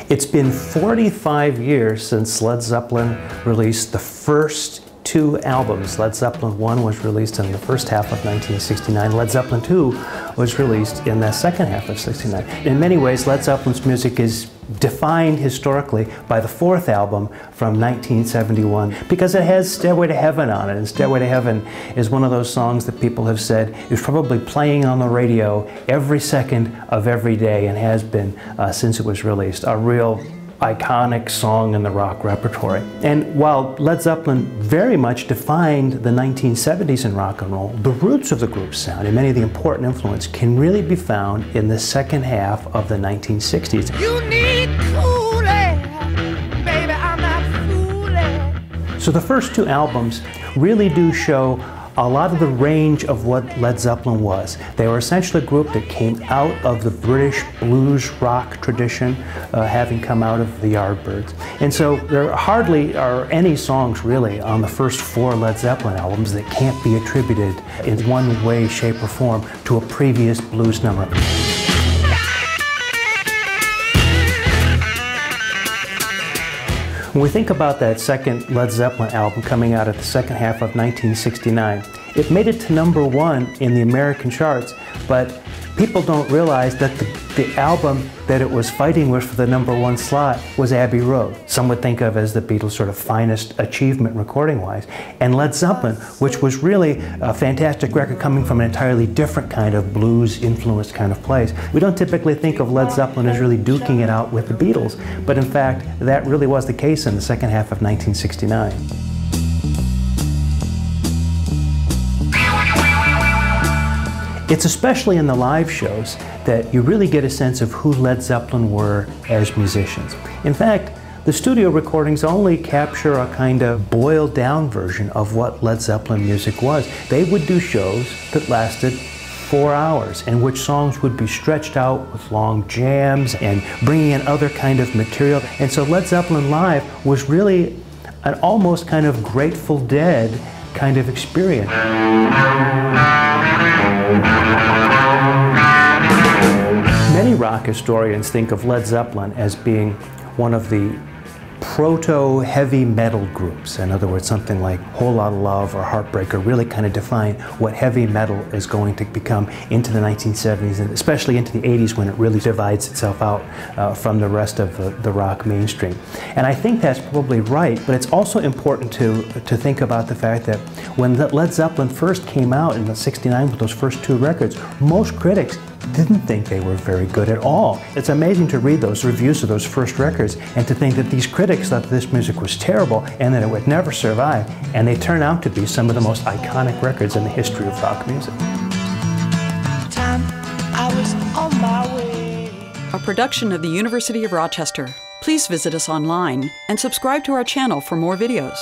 It's been 45 years since Led Zeppelin released the first two albums. Led Zeppelin I was released in the first half of 1969. Led Zeppelin II was released in the second half of '69. In many ways, Led Zeppelin's music is defined historically by the fourth album from 1971 because it has Stairway to Heaven on it, and Stairway to Heaven is one of those songs that people have said is probably playing on the radio every second of every day and has been since it was released. A real iconic song in the rock repertory. And while Led Zeppelin very much defined the 1970s in rock and roll, the roots of the group's sound and many of the important influence can really be found in the second half of the 1960s. You need cool air, baby, I'm not fooling. So the first two albums really do show a lot of the range of what Led Zeppelin was. They were essentially a group that came out of the British blues rock tradition, having come out of the Yardbirds. And so there hardly are any songs really on the first four Led Zeppelin albums that can't be attributed in one way, shape, or form to a previous blues number. When we think about that second Led Zeppelin album coming out at the second half of 1969, it made it to #1 in the American charts, but people don't realize that the album that it was fighting with for the #1 slot was Abbey Road. Some would think of as the Beatles' sort of finest achievement recording-wise. And Led Zeppelin, which was really a fantastic record coming from an entirely different kind of blues-influenced kind of place. We don't typically think of Led Zeppelin as really duking it out with the Beatles, but in fact, that really was the case in the second half of 1969. It's especially in the live shows that you really get a sense of who Led Zeppelin were as musicians. In fact, the studio recordings only capture a kind of boiled down version of what Led Zeppelin music was. They would do shows that lasted 4 hours in which songs would be stretched out with long jams and bringing in other kind of material. And so Led Zeppelin Live was really an almost kind of Grateful Dead kind of experience. Many rock historians think of Led Zeppelin as being one of the proto-heavy metal groups. In other words, something like Whole Lotta Love or Heartbreaker really kind of define what heavy metal is going to become into the 1970s and especially into the 80s when it really divides itself out from the rest of the rock mainstream. And I think that's probably right, but it's also important to think about the fact that when Led Zeppelin first came out in '69 with those first two records, most critics didn't think they were very good at all. It's amazing to read those reviews of those first records and to think that these critics thought that this music was terrible and that it would never survive, and they turn out to be some of the most iconic records in the history of rock music. I was on my way. A production of the University of Rochester. Please visit us online and subscribe to our channel for more videos.